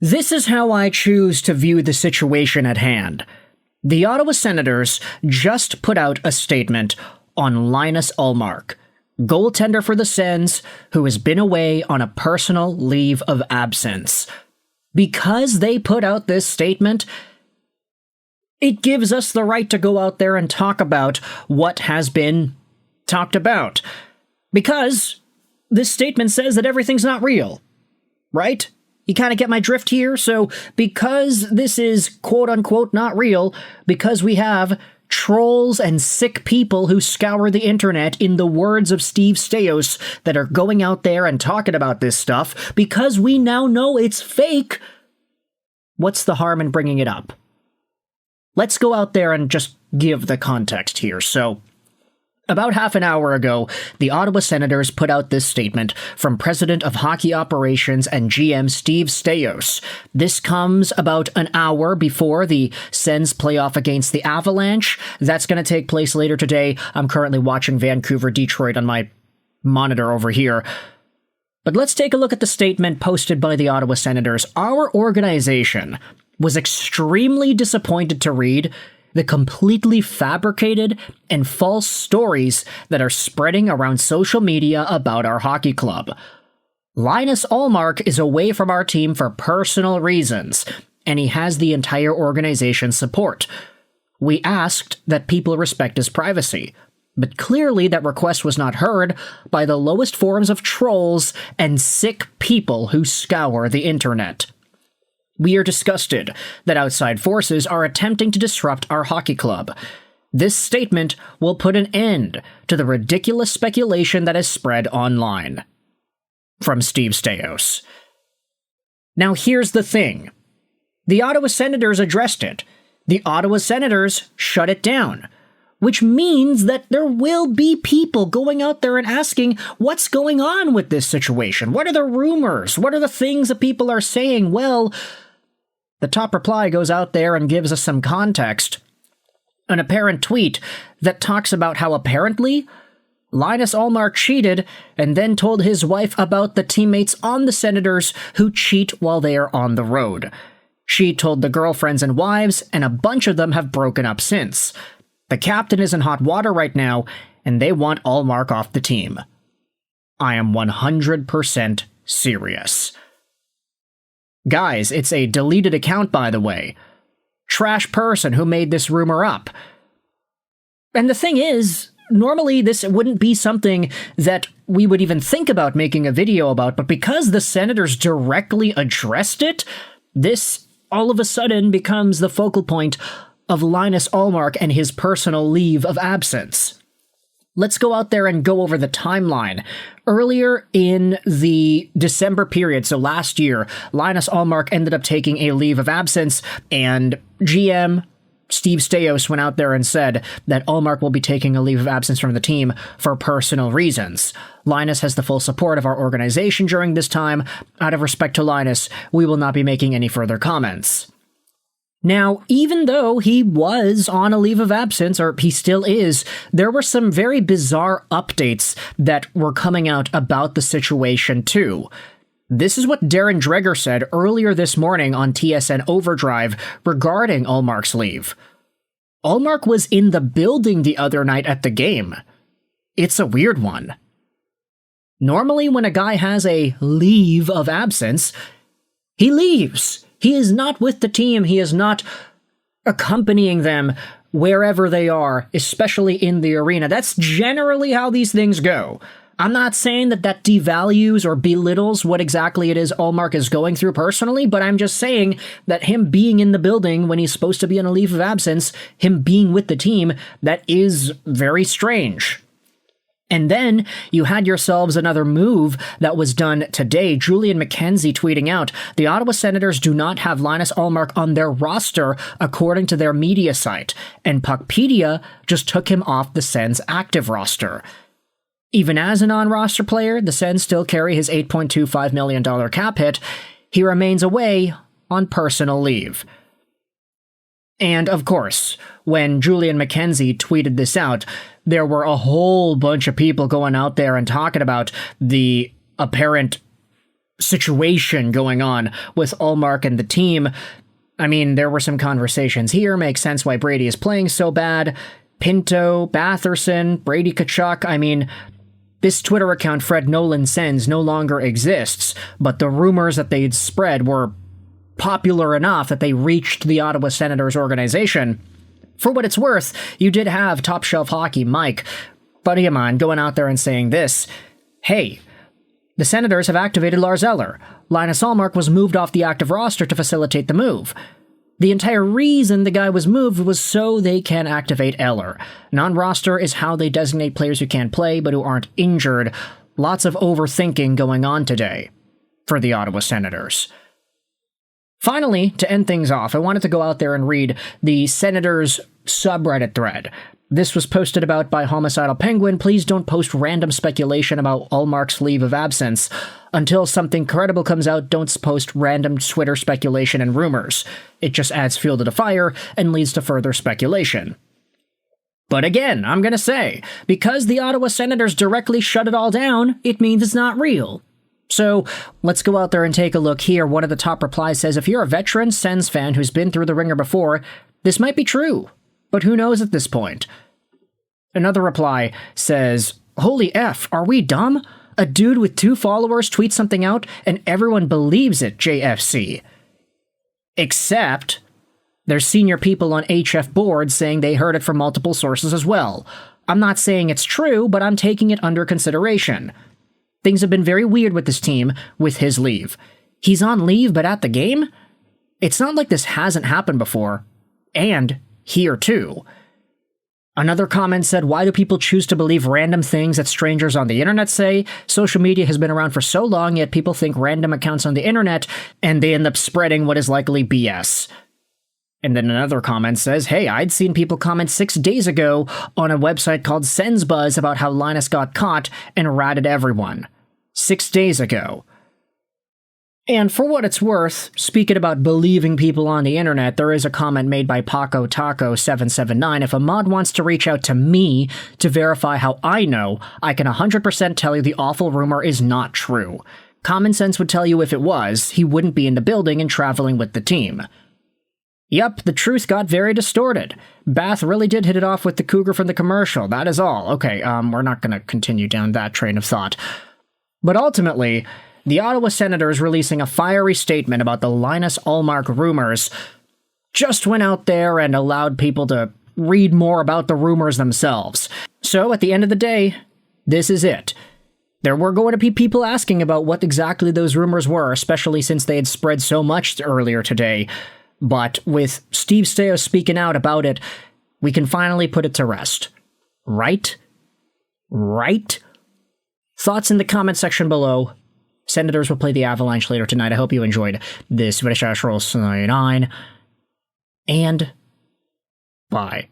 This is how I choose to view the situation at hand. The Ottawa Senators just put out a statement on Linus Ullmark, goaltender for the Sens, who has been away on a personal leave of absence. Because they put out this statement, it gives us the right to go out there and talk about what has been talked about. Because this statement says that everything's not real, right? You kind of get my drift here? So because this is quote-unquote not real, because we have trolls and sick people who scour the internet, in the words of Steve Staios, that are going out there and talking about this stuff, because we now know it's fake, what's the harm in bringing it up? Let's go out there and just give the context here. So, about half an hour ago, the Ottawa Senators put out this statement from President of Hockey Operations and GM Steve Staios. This comes about an hour before the Sens playoff against the Avalanche. That's going to take place later today. I'm currently watching Vancouver-Detroit on my monitor over here. But let's take a look at the statement posted by the Ottawa Senators. Our organization was extremely disappointed to read the completely fabricated and false stories that are spreading around social media about our hockey club. Linus Ullmark is away from our team for personal reasons, and he has the entire organization's support. We asked that people respect his privacy, but clearly that request was not heard by the lowest forms of trolls and sick people who scour the internet. We are disgusted that outside forces are attempting to disrupt our hockey club. This statement will put an end to the ridiculous speculation that is spread online. From Steve Staios. Now here's the thing. The Ottawa Senators addressed it. The Ottawa Senators shut it down. Which means that there will be people going out there and asking, what's going on with this situation? What are the rumors? What are the things that people are saying? Well, the top reply goes out there and gives us some context. An apparent tweet that talks about how apparently Linus Ullmark cheated and then told his wife about the teammates on the Senators who cheat while they are on the road. She told the girlfriends and wives, and a bunch of them have broken up since. The captain is in hot water right now, and they want Ullmark off the team. I am 100% serious. Guys, it's a deleted account, by the way. Trash person who made this rumor up. And the thing is, normally this wouldn't be something that we would even think about making a video about, but because the Senators directly addressed it, this all of a sudden becomes the focal point of Linus Ullmark and his personal leave of absence. Let's go out there and go over the timeline. Earlier in the December period, so last year, Linus Ullmark ended up taking a leave of absence, and GM Steve Staios went out there and said that Ullmark will be taking a leave of absence from the team for personal reasons. Linus has the full support of our organization during this time. Out of respect to Linus, we will not be making any further comments. Now, even though he was on a leave of absence, or he still is, there were some very bizarre updates that were coming out about the situation too. This is what Darren Dreger said earlier this morning on TSN Overdrive regarding Ullmark's leave. Ullmark was in the building the other night at the game. It's a weird one. Normally when a guy has a leave of absence, he leaves. He is not with the team. He is not accompanying them wherever they are, especially in the arena. That's generally how these things go. I'm not saying that that devalues or belittles what exactly it is Ullmark is going through personally, but I'm just saying that him being in the building when he's supposed to be on a leave of absence, him being with the team, that is very strange. And then you had yourselves another move that was done today. Julian McKenzie tweeting out, the Ottawa Senators do not have Linus Ullmark on their roster according to their media site, and Puckpedia just took him off the Sens active roster. Even as a non-roster player, the Sens still carry his $8.25 million cap hit. He remains away on personal leave. And, of course, when Julian McKenzie tweeted this out, there were a whole bunch of people going out there and talking about the apparent situation going on with Ullmark and the team. I mean, there were some conversations here. Makes sense why Brady is playing so bad. Pinto, Batherson, Brady Tkachuk. I mean, this Twitter account, Fred Nolan Sens, no longer exists, but the rumors that they'd spread were popular enough that they reached the Ottawa Senators organization. For what it's worth, you did have Top Shelf Hockey Mike, buddy of mine, going out there and saying this: hey, the Senators have activated Lars Eller. Linus Ullmark was moved off the active roster to facilitate the move. The entire reason the guy was moved was so they can activate Eller. Non-roster is how they designate players who can't play but who aren't injured. Lots of overthinking going on today for the Ottawa Senators. Finally, to end things off, I wanted to go out there and read the Senators subreddit thread. This was posted about by Homicidal Penguin. Please don't post random speculation about Ullmark's leave of absence. Until something credible comes out, don't post random Twitter speculation and rumors. It just adds fuel to the fire and leads to further speculation. But again, I'm gonna say, because the Ottawa Senators directly shut it all down, it means it's not real. So, let's go out there and take a look here. One of the top replies says, if you're a veteran Sens fan who's been through the ringer before, this might be true. But who knows at this point? Another reply says, holy F, are we dumb? A dude with 2 followers tweets something out and everyone believes it, JFC. Except, there's senior people on HF boards saying they heard it from multiple sources as well. I'm not saying it's true, but I'm taking it under consideration. Things have been very weird with this team with his leave. He's on leave but at the game? It's not like this hasn't happened before. And here too. Another comment said, why do people choose to believe random things that strangers on the internet say? Social media has been around for so long, yet people think random accounts on the internet, and they end up spreading what is likely BS. And then another comment says, hey, I'd seen people comment 6 days ago on a website called Sens Buzz about how Linus got caught and ratted everyone. 6 days ago. And for what it's worth, speaking about believing people on the internet, there is a comment made by Paco Taco 779. If a mod wants to reach out to me to verify how I know, I can 100% tell you the awful rumor is not true. Common sense would tell you if it was, he wouldn't be in the building and traveling with the team. Yep, the truth got very distorted. Bath really did hit it off with the cougar from the commercial, that is all. Okay, we're not gonna continue down that train of thought. But ultimately, the Ottawa Senators releasing a fiery statement about the Linus Ullmark rumors just went out there and allowed people to read more about the rumors themselves. So, at the end of the day, this is it. There were going to be people asking about what exactly those rumors were, especially since they had spread so much earlier today. But with Steve Staios speaking out about it, we can finally put it to rest. Right? Right? Thoughts in the comment section below. Senators will play the Avalanche later tonight. I hope you enjoyed this. And bye.